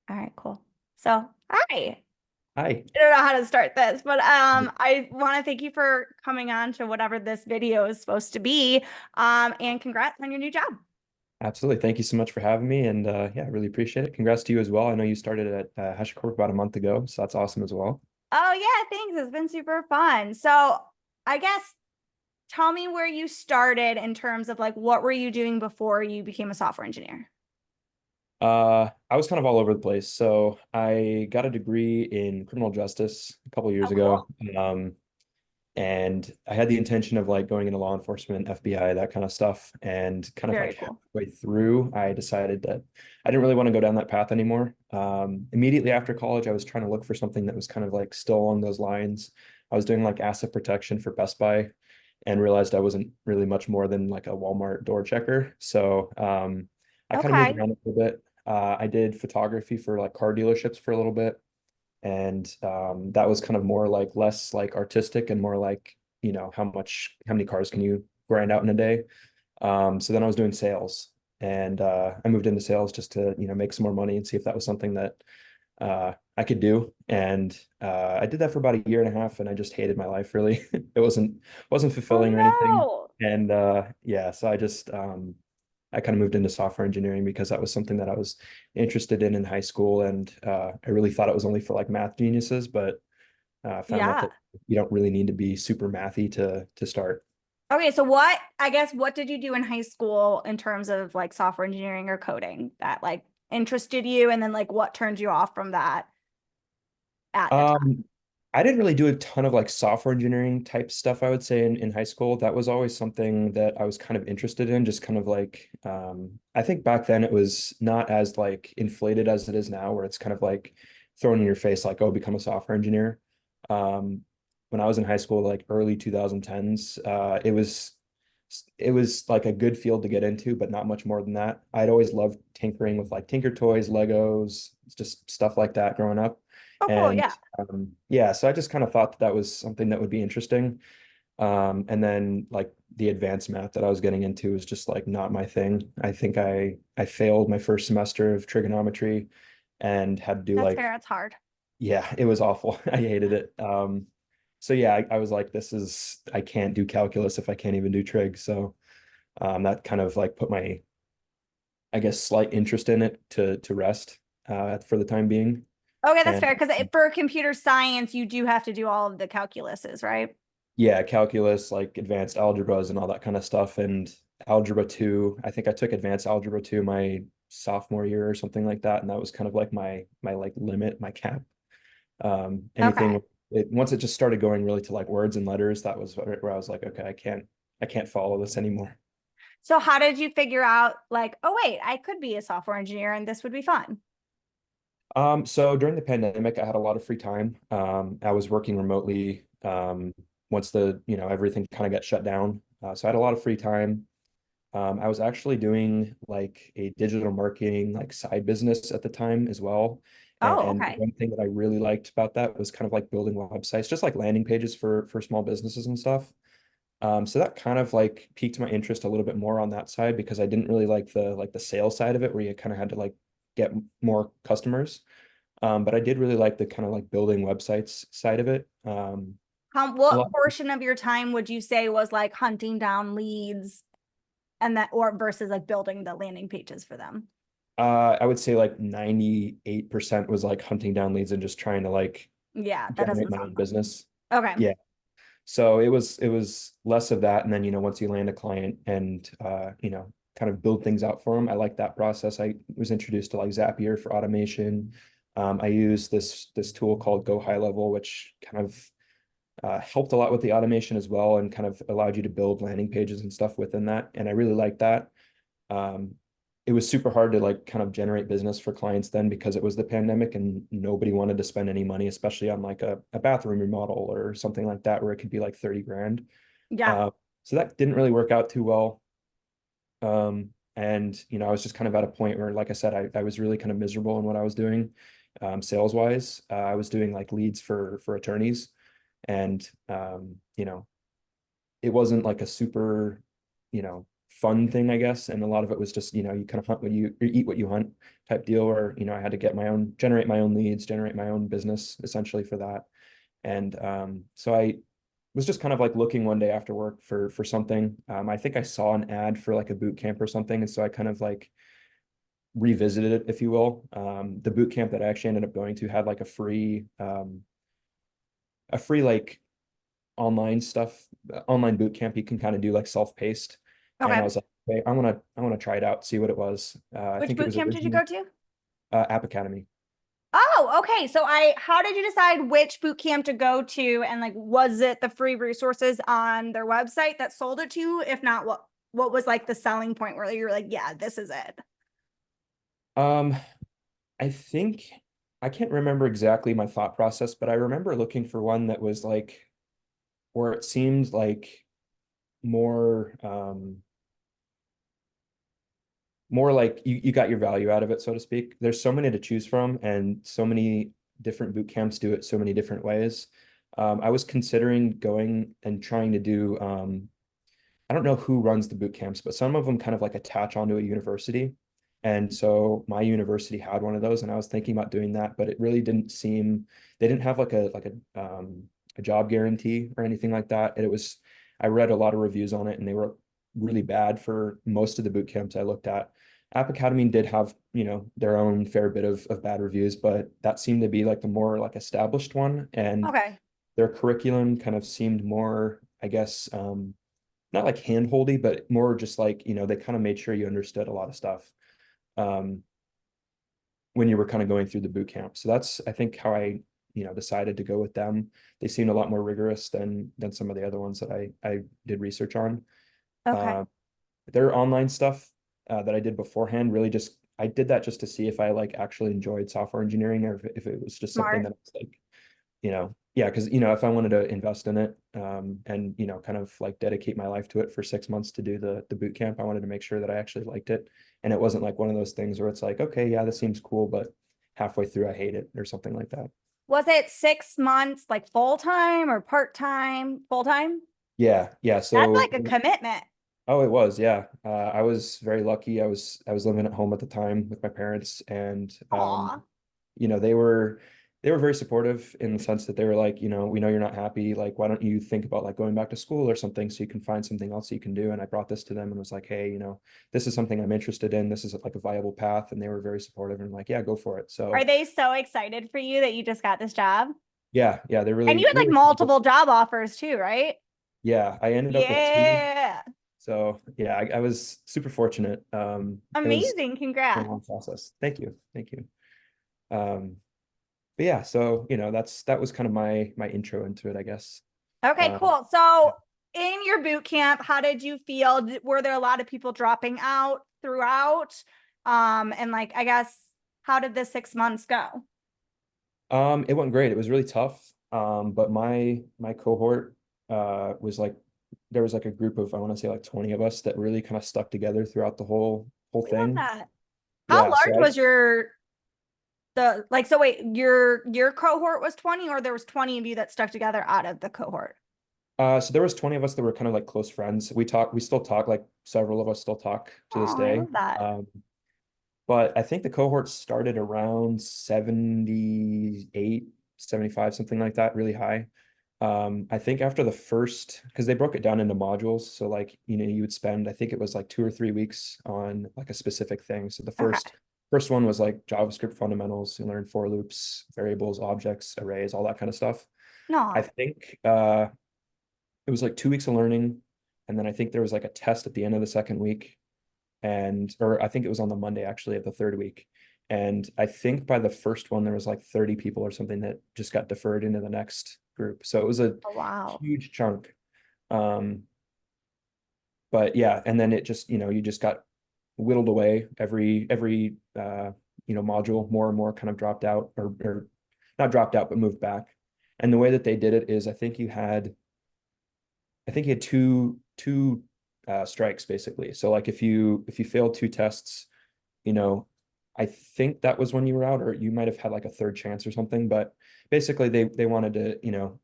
All right, cool. So, hi. Hi. I don't know how to start this, but I want to thank you for coming on to whatever this video is supposed to be. And congrats on your new job. Absolutely. Thank you so much for having me. And yeah, I really appreciate it. Congrats to you as well. I know you started at HashiCorp about a month ago, so that's awesome as well. Oh yeah, thanks. It's been super fun. So, I guess tell me where you started in terms of like what were you doing before you became a software engineer? I was kind of all over the place. So I got a degree in criminal justice a couple of years Oh, ago. cool. And I had the intention of like going into law enforcement, FBI, that kind of stuff. And kind of Very like cool. halfway through, I decided that I didn't really want to go down that path anymore. Immediately after college, I was trying to look for something that was kind of like still along those lines. I was doing like asset protection for Best Buy and realized I wasn't really much more than like a Walmart door checker. So I kind of moved Okay. around a little bit. I did photography for like car dealerships for a little bit, and that was kind of more like less like artistic and more like how many cars can you grind out in a day. So then I was doing sales, and I moved into sales just to make some more money and see if that was something that I could do. And I did that for about a year and a half, and I just hated my life really. It wasn't Oh fulfilling or anything. no. And yeah, so I kind of moved into software engineering because that was something that I was interested in high school, and I really thought it was only for like math geniuses, but found out Yeah. that you don't really need to be super mathy to start. Okay, so I guess what did you do in high school in terms of like software engineering or coding that like interested you and then like what turned you off from that at the time? Um, I didn't really do a ton of like software engineering type stuff, I would say, in high school. That was always something that I was kind of interested in, just kind of like I think back then it was not as like inflated as it is now, where it's kind of like thrown in your face, like, oh, become a software engineer. Um, when I was in high school, like early 2010s, it was like a good field to get into, but not much more than that. I'd always loved tinkering with like Tinker Toys, Legos, just stuff like that growing up. Oh, cool. And Yeah. yeah, so I just kind of thought that was something that would be interesting. And then like the advanced math that I was getting into was just like not my thing. I think I failed my first semester of trigonometry and had to do That's fair. like, It's hard. yeah, it was awful. I hated it. So yeah, I was like, I can't do calculus if I can't even do trig. So that kind of like put my, I guess, slight interest in it to rest for the time being. Okay, that's And fair because for computer science, you do have to do all of the calculuses, right? yeah, calculus, like advanced algebras and all that kind of stuff. And algebra 2, I think I took advanced algebra 2 my sophomore year or something like that. And that was kind of like my like limit, my cap. Okay. Anything once it just started going really to like words and letters, that was where I was like, okay, I can't follow this anymore. So how did you figure out like, oh wait, I could be a software engineer and this would be fun? So during the pandemic, I had a lot of free time. I was working remotely once everything kind of got shut down. So I had a lot of free time. I was actually doing like a digital marketing like side business at the time as well. Oh, And okay. one thing that I really liked about that was kind of like building websites, just like landing pages for small businesses and stuff. So that kind of like piqued my interest a little bit more on that side because I didn't really like the sales side of it where you kind of had to like get more customers. But I did really like the kind of like building websites side of it. A What lot, portion of your time would you say was like hunting down leads and that or versus like building the landing pages for them? I would say like 98% was like hunting down leads and just trying to like Yeah, that generate doesn't my sound own fun. business. Okay. Yeah. So it was less of that. And then, once you land a client and kind of build things out for them, I like that process. I was introduced to like Zapier for automation. I use this tool called Go High Level, which kind of helped a lot with the automation as well and kind of allowed you to build landing pages and stuff within that. And I really like that. Um, it was super hard to like kind of generate business for clients then because it was the pandemic and nobody wanted to spend any money, especially on like a bathroom remodel or something like that, where it could be like 30 grand. Yeah. Uh, so that didn't really work out too well. And I was just kind of at a point where, like I said, I was really kind of miserable in what I was doing, sales wise. I was doing like leads for attorneys, and it wasn't like a super, fun thing, I guess. And a lot of it was just, you know, you kind of hunt what you or eat what you hunt type deal where, you know, I had to generate my own leads, generate my own business essentially for that. And so I was just kind of like looking one day after work for something. I think I saw an ad for like a boot camp or something. And so I kind of like revisited it, if you will. The boot camp that I actually ended up going to had like a free like online stuff, online boot camp you can kind of do like self-paced. And I Okay. was like, okay, I want to try it out, see what it was. I Which think it boot was camp did you originally go to? App Academy. Oh, okay. So how did you decide which boot camp to go to? And like, was it the free resources on their website that sold it to you? If not, what was like the selling point where you were like, yeah, this is it? Um, I think I can't remember exactly my thought process, but I remember looking for one that was like where it seemed like more more like you got your value out of it, so to speak. There's so many to choose from, and so many different boot camps do it so many different ways. I was considering going and trying to do I don't know who runs the boot camps, but some of them kind of like attach onto a university. And so my university had one of those, and I was thinking about doing that, but it really didn't seem they didn't have like a job guarantee or anything like that. And it was I read a lot of reviews on it, and they were really bad for most of the boot camps I looked at. App Academy did have, you know, their own fair bit of bad reviews, but that seemed to be like the more like established one. And Okay. their curriculum kind of seemed more, I guess, not like handholdy, but more just like, you know, they kind of made sure you understood a lot of stuff um, when you were kind of going through the boot camp. So that's, I think, how I, you know, decided to go with them. They seemed a lot more rigorous than some of the other ones that I did research on. Okay. Uh, their online stuff that I did beforehand really just I did that just to see if I like actually enjoyed software engineering or if it was just something Smart. that was like, you know, yeah, because you know, if I wanted to invest in it and you know, kind of like dedicate my life to it for 6 months to do the boot camp, I wanted to make sure that I actually liked it. And it wasn't like one of those things where it's like, okay, yeah, this seems cool, but halfway through I hate it or something like that. Was it 6 months like full time or part time? Full time? Yeah, yeah. That's So like a commitment. oh, it was, yeah. I was very lucky. I was living at home at the time with my parents, and Aw. you know, they were very supportive in the sense that they were like, you know, we know you're not happy. Like, why don't you think about like going back to school or something so you can find something else you can do? And I brought this to them and was like, hey, you know, this is something I'm interested in. This is like a viable path, and they were very supportive and like, yeah, go for it. Are So they so excited for you that you just got this job? yeah, yeah, they're And you really had like really cool. multiple job offers too, right? Yeah, I ended up with two. Yeah. So yeah, I was super fortunate. It was Amazing. a Congrats. long process. Thank you. Thank you. Um, but yeah, so you know, that was kind of my intro into it, I guess. Okay, Um, cool. So in your boot camp, how did you feel? Were there a lot of people dropping out throughout? And like, I guess, how did the 6 months go? it went great. It was really tough. But my cohort was like there was like a group of I want to say like 20 of us that really kind of stuck together throughout the whole I love thing. that. How Yeah, large was so wait, your cohort was 20 or there was 20 of you that stuck together out of the cohort? so there was 20 of us that were kind of like close friends. We still talk, like several of us still talk to this Oh, I day. love that. But I think the cohort started around 78, 75, something like that, really high. I think after the first, because they broke it down into modules. So like, you know, you would spend, I think it was like 2 or 3 weeks on like a specific thing. So the Okay. first one was like JavaScript fundamentals. You learn for loops, variables, objects, arrays, all that kind of stuff. I No. think it was like 2 weeks of learning. And then I think there was like a test at the end of the second week and or I think it was on the Monday actually of the third week. And I think by the first one there was like 30 people or something that just got deferred into the next group. So it was a Oh, wow. huge chunk. Um, but yeah, and then it just, you know, you just got whittled away every you know, module more and more kind of dropped out or not dropped out, but moved back. And the way that they did it is I think you had two strikes basically. So like if you failed two tests, you know, I think that was when you were out, or you might have had like a third chance or something. But basically, they wanted to, you know,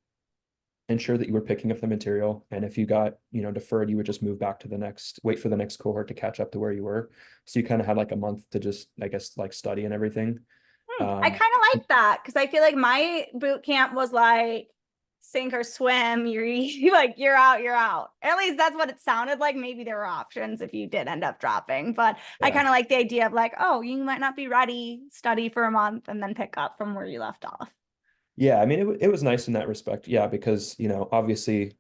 ensure that you were picking up the material. And if you got, deferred, you would just move back to the next, wait for the next cohort to catch up to where you were. So you kind of had like a month to just, I guess, like study and everything. I Um, kind of like that because I feel like my boot camp was like sink or swim. You're like you're out, you're out. At least that's what it sounded like. Maybe there were options if you did end up dropping, but I yeah. kind of like the idea of like, oh, you might not be ready, study for a month, and then pick up from where you left off. Yeah. I mean, it was nice in that respect. Yeah. Because, obviously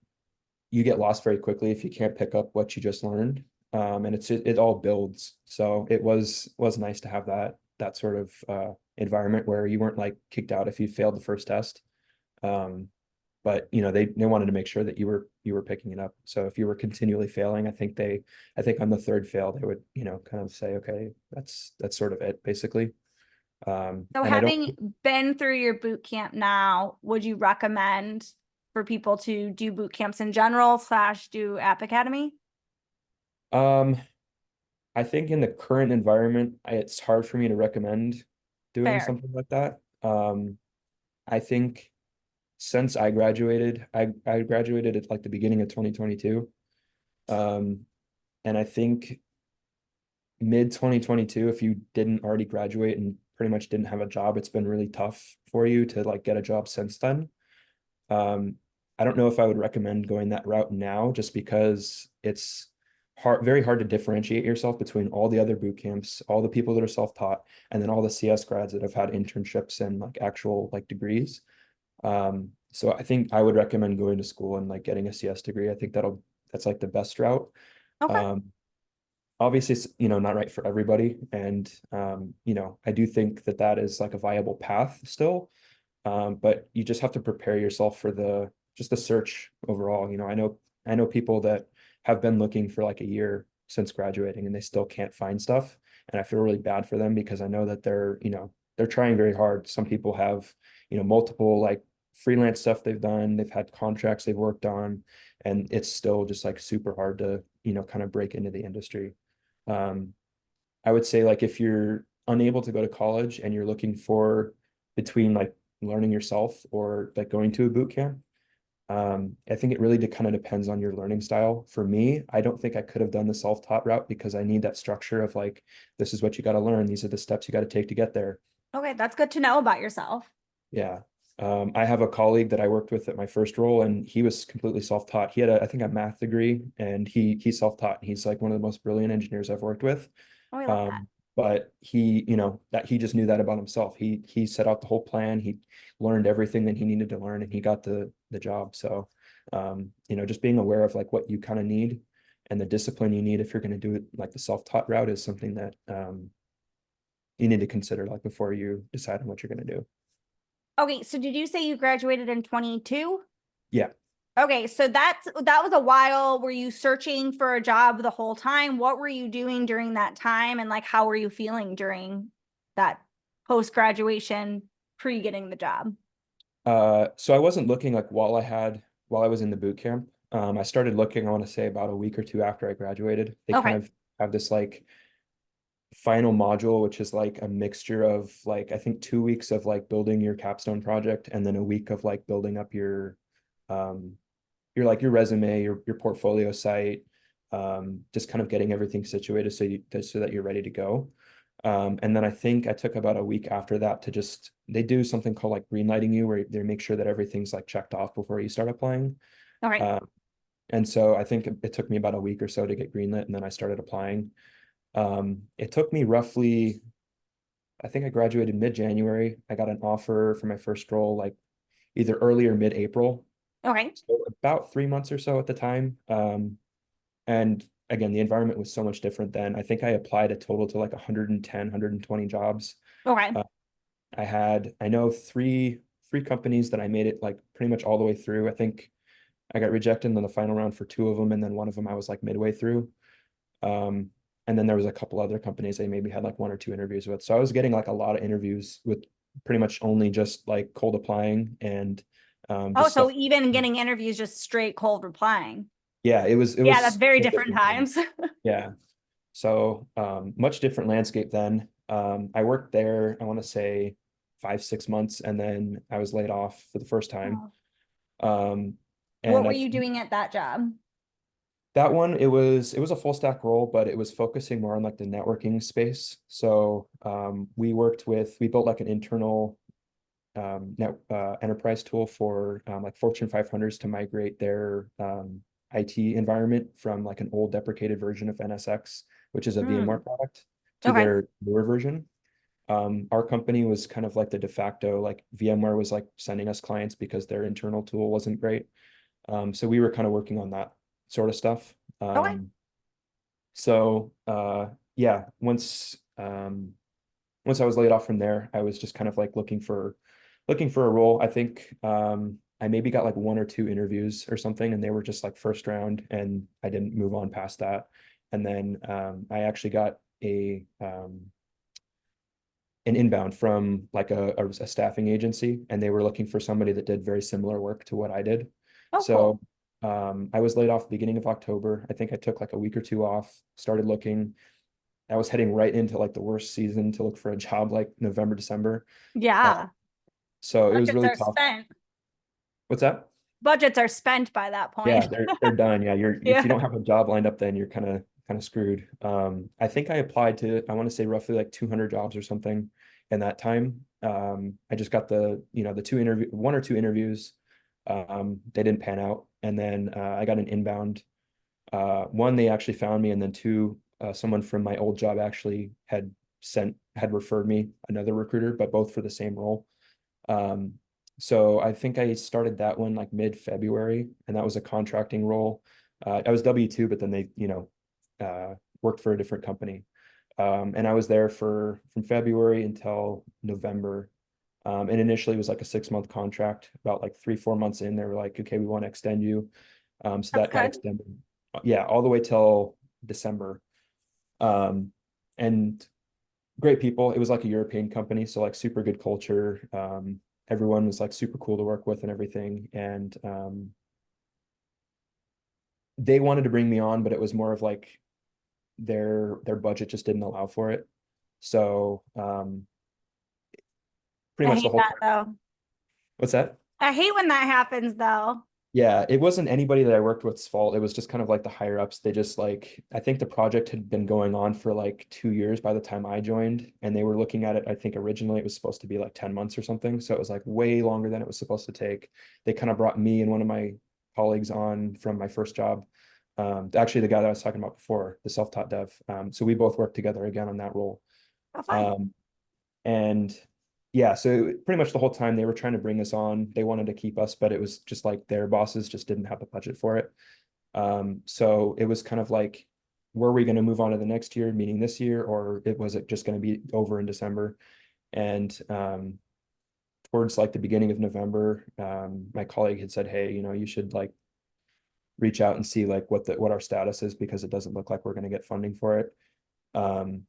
you get lost very quickly if you can't pick up what you just learned. And it all builds. So it was nice to have that sort of environment where you weren't like kicked out if you failed the first test. Um, but they wanted to make sure that you were picking it up. So if you were continually failing, I think on the third fail they would kind of say, okay, that's sort of it basically. So And I don't. having been through your boot camp now, would you recommend for people to do boot camps in general slash do App Academy? um I think in the current environment, it's hard for me to recommend doing Fair. something like that. I think since I graduated at like the beginning of 2022. Um, and I think mid 2022, if you didn't already graduate and pretty much didn't have a job, it's been really tough for you to like get a job since then. Um, I don't know if I would recommend going that route now, just because it's very hard to differentiate yourself between all the other boot camps, all the people that are self-taught, and then all the CS grads that have had internships and like actual like degrees. So I think I would recommend going to school and like getting a CS degree. I think that's like the best route. Okay. Um, Obviously it's not right for everybody, and I do think that is like a viable path still. But you just have to prepare yourself for the search overall. I know people that have been looking for like a year since graduating and they still can't find stuff. And I feel really bad for them because I know that they're trying very hard. Some people have, multiple like freelance stuff they've done, they've had contracts they've worked on, and it's still just like super hard to, kind of break into the industry. Um, I would say like if you're unable to go to college and you're looking for between like learning yourself or like going to a boot camp, I think it really kind of depends on your learning style. For me, I don't think I could have done the self-taught route because I need that structure of like, this is what you got to learn. These are the steps you got to take to get there. Okay, that's good to know about yourself. Yeah. I have a colleague that I worked with at my first role, and he was completely self-taught. He had I think, a math degree, and he's self-taught. He's like one of the most brilliant engineers I've worked with. Oh, I love that. But that he just knew that about himself. He set out the whole plan. He learned everything that he needed to learn, and he got the job. So, just being aware of like what you kind of need and the discipline you need if you're going to do it like the self-taught route is something that you need to consider like before you decide on what you're going to do. Okay, so did you say you graduated in 22? Yeah. Okay, so that was a while. Were you searching for a job the whole time? What were you doing during that time? And like, how were you feeling during that post-graduation, pre getting the job? So I wasn't looking like while I was in the boot camp. I started looking, I want to say about a week or two after I graduated. They kind Okay. of have this like final module, which is like a mixture of like I think 2 weeks of like building your capstone project and then a week of like building up um your resume, your portfolio site, just kind of getting everything situated so that you're ready to go. And then I think I took about a week after that to just they do something called like green lighting you where they make sure that everything's like checked off before you start applying. Okay. Uh, and so I think it took me about a week or so to get greenlit, and then I started applying. It took me roughly, I think I graduated mid-January. I got an offer for my first role like either early or mid-April. Okay. So about 3 months or so at the time. And again, the environment was so much different then. I think I applied a total to like 110, 120 jobs. Okay. Uh, I know three companies that I made it like pretty much all the way through. I think I got rejected in the final round for two of them, and then one of them I was like midway through. Um, and then there was a couple other companies I maybe had like one or two interviews with. So I was getting like a lot of interviews with pretty much only just like cold applying and Oh, just so stuff. even getting interviews, just straight cold replying. Yeah, it Yeah, that's was very so different different then. times. Yeah. So much different landscape then. I worked there, I want to say 5, 6 months, and then I was laid off for the first time. Oh. Um, What And were I you think doing at that job? that one, it was a full stack role, but it was focusing more on like the networking space. So we built like an internal enterprise tool for like Fortune 500s to migrate their IT environment from like an old deprecated version of NSX, which is a Mm, VMware product, to okay. their newer version. Our company was kind of like the de facto, like VMware was like sending us clients because their internal tool wasn't great. So we were kind of working on that sort of stuff. Okay. Yeah, once I was laid off from there, I was just kind of like looking for a role. I think I maybe got like one or two interviews or something, and they were just like first round, and I didn't move on past that. And then I actually got an inbound from like a staffing agency, and they were looking for somebody that did very similar work to what I did. Oh, So cool. I was laid off beginning of October. I think I took like a week or two off, started looking. I was heading right into like the worst season to look for a job, like November, December. Uh, Yeah. so it was Budgets really are tough. spent. What's that? Budgets are spent by that point. Yeah, they're done. Yeah, you're if you Yeah. don't have a job lined up, then you're kind of screwed. I think I applied to, I want to say roughly like 200 jobs or something in that time. I just got one or two interviews. They didn't pan out, and then I got an inbound. One, they actually found me, and then two, someone from my old job actually had referred me another recruiter, but both for the same role. Um, so I think I started that one like mid-February, and that was a contracting role. I was W-2, but then they, worked for a different company. And I was there from February until November. And initially it was like a 6-month contract. About like 3, 4 months in, they were like, okay, we want to extend you. So That's that got good. extended. Yeah, all the way till December. Um, and great people. It was like a European company, so like super good culture. Everyone was like super cool to work with and everything. And they wanted to bring me on, but it was more of like their budget just didn't allow for it. So pretty I much the hate whole that time. though. What's that? I hate when that happens though. Yeah, it wasn't anybody that I worked with's fault. It was just kind of like the higher ups. They just like, I think the project had been going on for like 2 years by the time I joined, and they were looking at it. I think originally it was supposed to be like 10 months or something. So it was like way longer than it was supposed to take. They kind of brought me and one of my colleagues on from my first job. Actually, the guy that I was talking about before, the self-taught dev. So we both worked together again on that role. Oh, fun. Um, and yeah, so pretty much the whole time they were trying to bring us on. They wanted to keep us, but it was just like their bosses just didn't have the budget for it. So it was kind of like, were we going to move on to the next year, meaning this year, or was it just going to be over in December? And towards like the beginning of November, my colleague had said, "Hey, you should like reach out and see like what our status is, because it doesn't look like we're going to get funding for it." Um,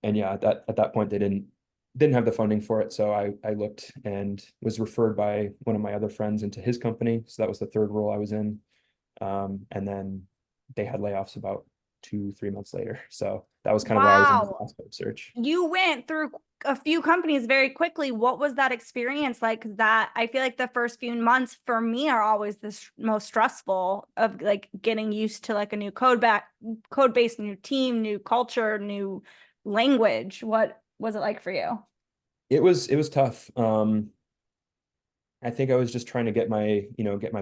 and yeah, at that point they didn't have the funding for it. So I looked and was referred by one of my other friends into his company. So that was the third role I was in. And then they had layoffs about 2, 3 months later. So that was kind of why I was in the Wow. last search. You went through a few companies very quickly. What was that experience like? 'Cause that I feel like the first few months for me are always most stressful of like getting used to like a new code base, new team, new culture, new language. What was it like for you? It was tough. I think I was just trying to get my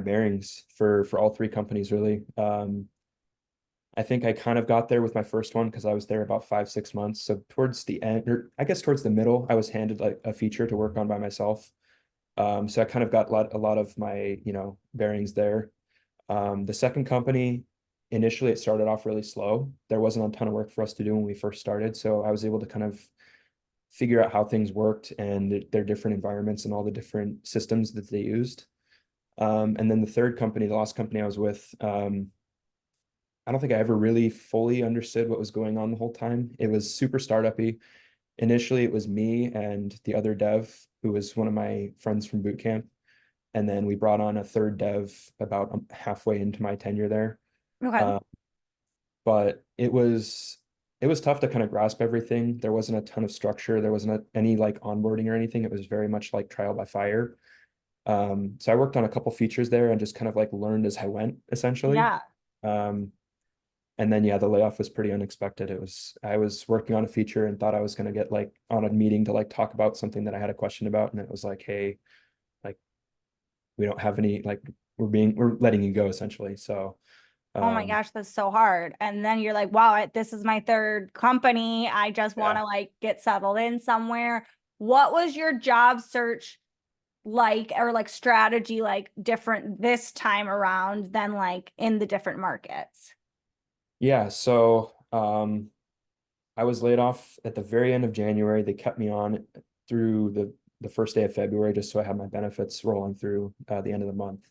bearings for all three companies really. I think I kind of got there with my first one because I was there about 5, 6 months. So towards the end, or I guess towards the middle, I was handed like a feature to work on by myself. So I kind of got a lot of my, bearings there. The second company, initially it started off really slow. There wasn't a ton of work for us to do when we first started. So I was able to kind of figure out how things worked and their different environments and all the different systems that they used. And then the third company, the last company I was with, I don't think I ever really fully understood what was going on the whole time. It was super startup-y. Initially, it was me and the other dev, who was one of my friends from boot camp. And then we brought on a third dev about halfway into my tenure there. Okay. Uh, but it was tough to kind of grasp everything. There wasn't a ton of structure. There wasn't any like onboarding or anything. It was very much like trial by fire. So I worked on a couple features there and just kind of like learned as I went, essentially. Yeah. Um, and then yeah, the layoff was pretty unexpected. I was working on a feature and thought I was going to get like on a meeting to like talk about something that I had a question about, and it was like, hey, like we don't have any like we're letting you go essentially. So Oh my um, gosh, that's so hard. And then you're like, wow, this is my third company. I just want yeah. to like get settled in somewhere. What was your job search like, or like strategy like different this time around than like in the different markets? Yeah, so I was laid off at the very end of January. They kept me on through the first day of February just so I had my benefits rolling through the end of the month.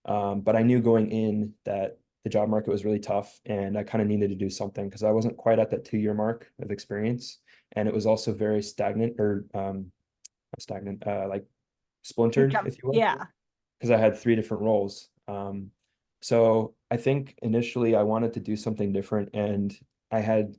But I knew going in that the job market was really tough and I kind of needed to do something because I wasn't quite at that 2 year mark of experience. And it was also very stagnant or not stagnant, like splintered, Jump. if you will, Yeah. because I had three different roles. So I think initially I wanted to do something different and I had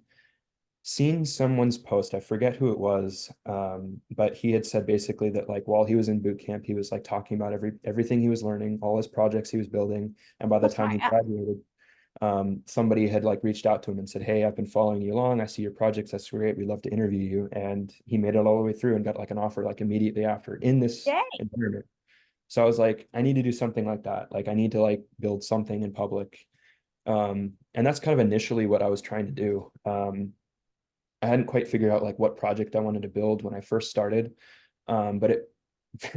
seen someone's post. I forget who it was, but he had said basically that like while he was in boot camp, he was like talking about everything he was learning, all his projects he was building, and by the Oh, time smart. he Yeah. graduated, somebody had like reached out to him and said, "Hey, I've been following you along. I see your projects. That's great. We'd love to interview you." And he made it all the way through and got like an offer like immediately after in this Yay. environment. So I was like, I need to do something like that. Like I need to like build something in public. And that's kind of initially what I was trying to do. I hadn't quite figured out like what project I wanted to build when I first started. But it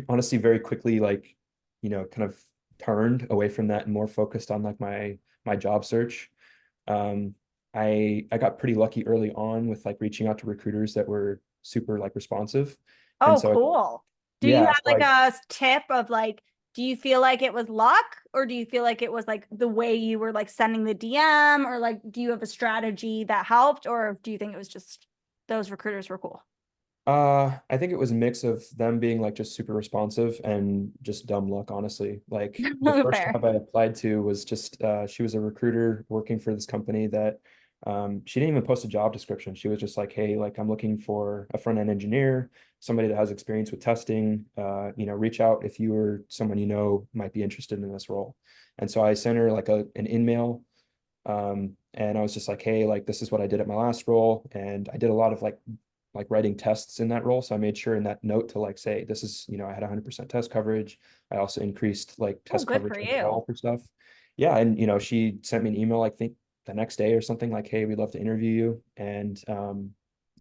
honestly very quickly like, kind of turned away from that and more focused on like my job search. Um, I got pretty lucky early on with like reaching out to recruiters that were super like responsive. And Oh, so cool. Do you yeah, have so like a tip of like, do you feel like it was luck or do you feel like it was like the way you were like sending the DM or like do you have a strategy that helped or do you think it was just those recruiters were cool? I think it was a mix of them being like just super responsive and just dumb luck, honestly. Like the first Fair. job I applied to was just she was a recruiter working for this company that she didn't even post a job description. She was just like, hey, like I'm looking for a front-end engineer, somebody that has experience with testing. Reach out if you or someone you know might be interested in this role. And so I sent her like an in-mail and I was just like, hey, like this is what I did at my last role. And I did a lot of like writing tests in that role. So I made sure in that note to like say, this is, I had 100% test coverage. I also increased like Oh, test good for coverage you. overall for stuff. Yeah. And, she sent me an email, I think the next day or something like, hey, we'd love to interview you. And,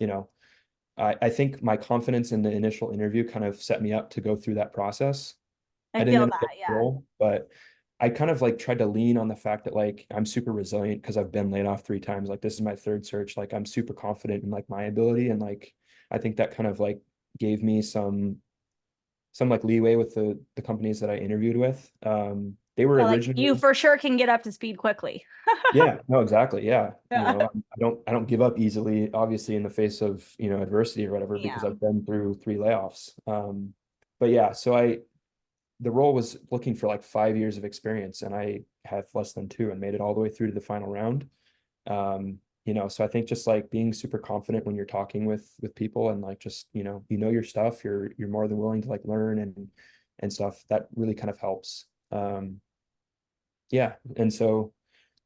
you know, I think my confidence in the initial interview kind of set me up to go through that process. I I didn't feel end up that. getting the Yeah. role, but I kind of like tried to lean on the fact that like I'm super resilient because I've been laid off 3 times. Like this is my third search. Like I'm super confident in like my ability, and like I think that kind of like gave me some like leeway with the companies that I interviewed with. They were Yeah, like you originally for sure can get up to speed quickly. yeah, no, exactly. Yeah. Yeah. I don't give up easily, obviously, in the face of, adversity or whatever, because Yeah. I've been through 3 layoffs. But yeah, so the role was looking for like 5 years of experience and I have less than two and made it all the way through to the final round. So I think just like being super confident when you're talking with people and like just, your stuff, you're more than willing to like learn and stuff that really kind of helps. Yeah. And so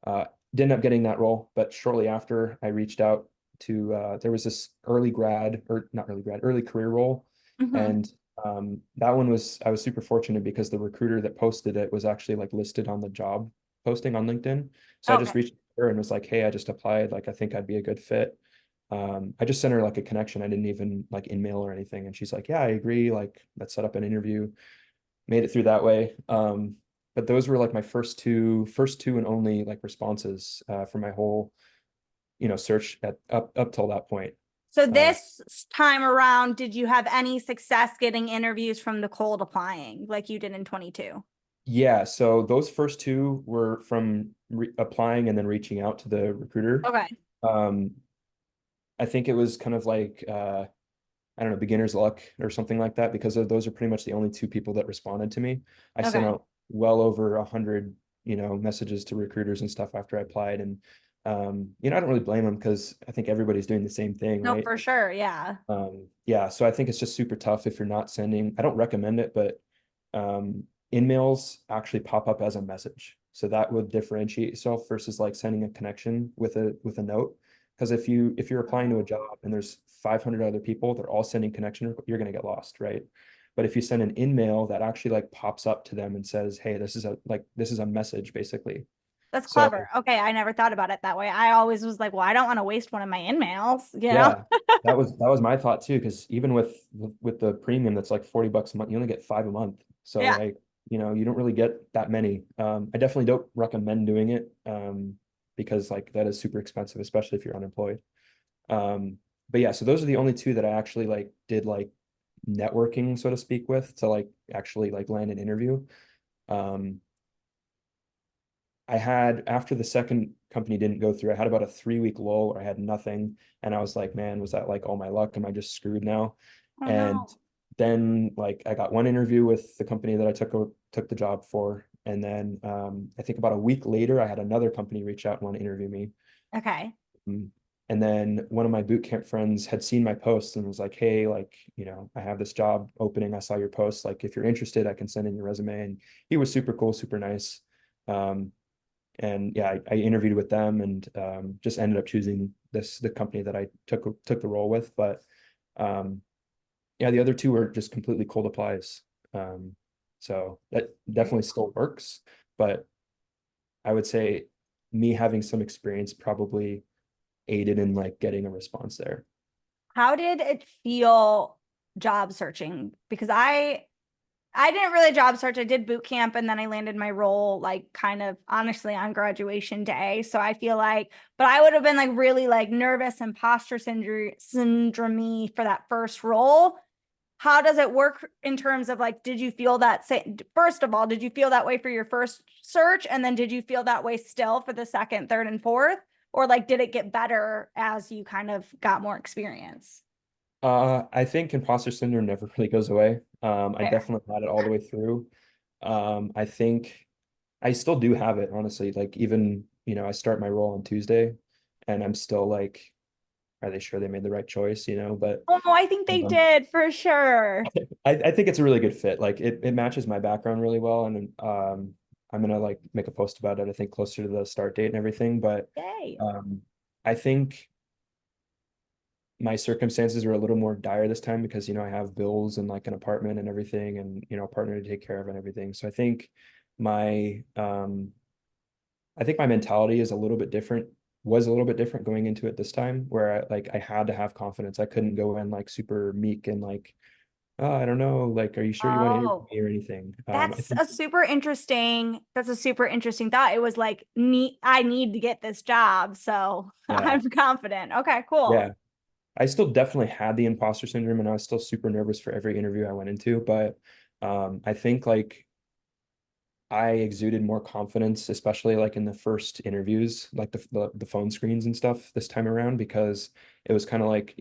uh, didn't end up getting that role, but shortly after I reached out to there was this early grad or not early grad, early career role. Hmm. And that one was I was super fortunate because the recruiter that posted it was actually like listed on the job posting on LinkedIn. So I Okay. just reached out to her and was like, hey, I just applied. Like I think I'd be a good fit. I just sent her like a connection. I didn't even like in-mail or anything. And she's like, yeah, I agree. Like let's set up an interview. Made it through that way. But those were like my first two and only like responses for my whole, search at up till that point. So Uh, this time around, did you have any success getting interviews from the cold applying like you did in 22? yeah, so those first two were from applying and then reaching out to the recruiter. Okay. Um, I think it was kind of like I don't know, beginner's luck or something like that, because those are pretty much the only two people that responded to me. I sent Okay. out well over 100, messages to recruiters and stuff after I applied. And, I don't really blame them because I think everybody's doing the same thing, No, right? for sure. Yeah. Yeah, so I think it's just super tough if you're not sending, I don't recommend it, but In-mails actually pop up as a message. So that would differentiate yourself versus like sending a connection with a note. Because if you're applying to a job and there's 500 other people, they're all sending connection, you're gonna get lost, right? But if you send an in-mail that actually like pops up to them and says, hey, this is a message basically. That's clever. So Okay, I never thought about it that way. I always was like, well, I don't want to waste one of my in-mails, you know? yeah, that was my thought too, because even with the premium that's like 40 bucks a month, you only get 5 a month. So Yeah. like, you don't really get that many. I definitely don't recommend doing it because like that is super expensive, especially if you're unemployed. But yeah, so those are the only two that I actually like did like networking, so to speak, with to like actually like land an interview. Um, I had after the second company didn't go through, I had about a 3 week lull where I had nothing. And I was like, man, was that like all my luck? Am I just screwed now? Oh And no. then like I got one interview with the company that I took the job for. And then I think about a week later, I had another company reach out and want to interview me. Okay. Mm. And then one of my boot camp friends had seen my post and was like, hey, like, I have this job opening. I saw your post. Like, if you're interested, I can send in your resume. And he was super cool, super nice. Um, and yeah, I interviewed with them and just ended up choosing the company that I took the role with. But yeah, the other two were just completely cold applies. Um, so that definitely still works. But I would say me having some experience probably aided in like getting a response there. How did it feel job searching? Because I didn't really job search. I did boot camp and then I landed my role like kind of honestly on graduation day. So I feel like, but I would have been like really like nervous, imposter syndrome for that first role. How does it work in terms of like, did you feel that say, first of all, did you feel that way for your first search? And then did you feel that way still for the second, third, and fourth? Or like, did it get better as you kind of got more experience? I think imposter syndrome never really goes away. I Fair. definitely had it all the way through. I think I still do have it, honestly. Like even, I start my role on Tuesday and I'm still like, are they sure they made the right choice, But Oh, I think they um, did for sure. I think it's a really good fit. Like it matches my background really well. And I'm gonna like make a post about it, I think closer to the start date and everything. But Yay. I think my circumstances are a little more dire this time because I have bills and like an apartment and everything and a partner to take care of and everything. So my I think my mentality is a little bit different, was a little bit different going into it this time where I had to have confidence. I couldn't go in like super meek and like, oh, I don't know, like, are you sure you want to interview Oh, me or anything? I that's think a super interesting thought. It was like I need to get this job, so yeah, I'm confident. Okay, cool. yeah. I still definitely had the imposter syndrome and I was still super nervous for every interview I went into, but I think like I exuded more confidence, especially like in the first interviews, like the phone screens and stuff this time around, because it was kind of like,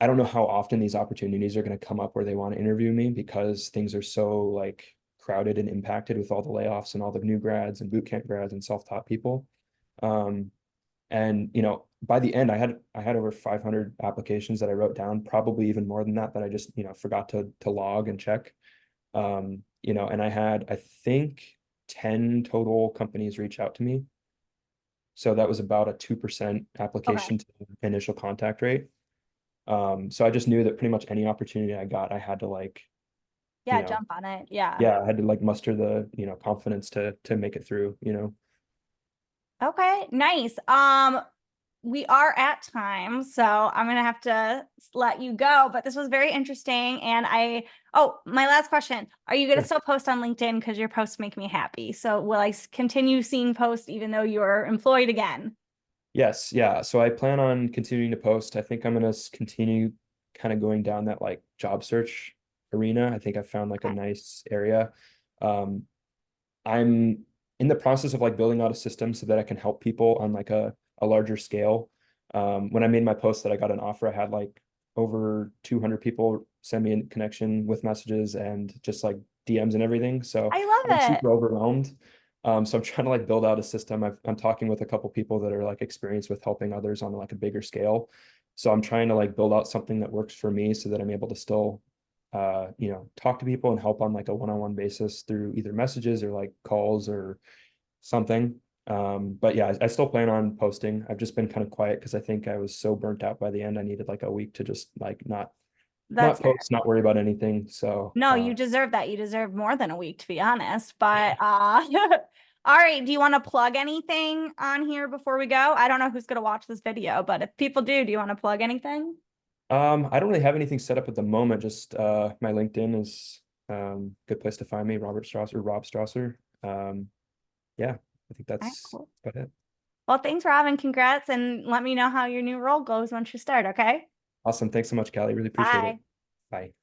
I don't know how often these opportunities are going to come up where they want to interview me because things are so like crowded and impacted with all the layoffs and all the new grads and boot camp grads and self-taught people. Um, and by the end, I had over 500 applications that I wrote down, probably even more than that I just forgot to log and check. And I had, I think, 10 total companies reach out to me. So that was about a 2% Okay. application to initial contact rate. So I just knew that pretty much any opportunity I got, I had to like, you Yeah, know, jump on it. Yeah. yeah, I had to like muster the, confidence to make it through. Okay, nice. We are at time, so I'm gonna have to let you go, but this was very interesting. And my last question. Are you gonna Sure. still post on LinkedIn? Because your posts make me happy. So will I continue seeing posts even though you're employed again? Yes, yeah. So I plan on continuing to post. I think I'm gonna continue kind of going down that like job search arena. I think I found like a Okay. nice area. Um, I'm in the process of like building out a system so that I can help people on like a larger scale. When I made my post that I got an offer, I had like over 200 people send me a connection with messages and just like DMs and everything. So I I've been love it. super overwhelmed. So I'm trying to like build out a system. I'm talking with a couple people that are like experienced with helping others on like a bigger scale. So I'm trying to like build out something that works for me so that I'm able to still you know, talk to people and help on like a one-on-one basis through either messages or like calls or something. But yeah, I still plan on posting. I've just been kind of quiet because I think I was so burnt out by the end. I needed like a week to just like That's not fair. post, not worry about anything. So No, you deserve that. You deserve more than a week, to be honest. But all right, do you want to plug anything on here before we go? I don't know who's gonna watch this video, but if people do you want to plug anything? I don't really have anything set up at the moment. Just my LinkedIn is good place to find me, Robert Strasser, Rob Strasser. Yeah, I think All right, that's cool. about it. Well, thanks, Rob, and congrats, and let me know how your new role goes once you start, okay? Awesome. Thanks so much, Callie. Really appreciate it. Bye. Bye.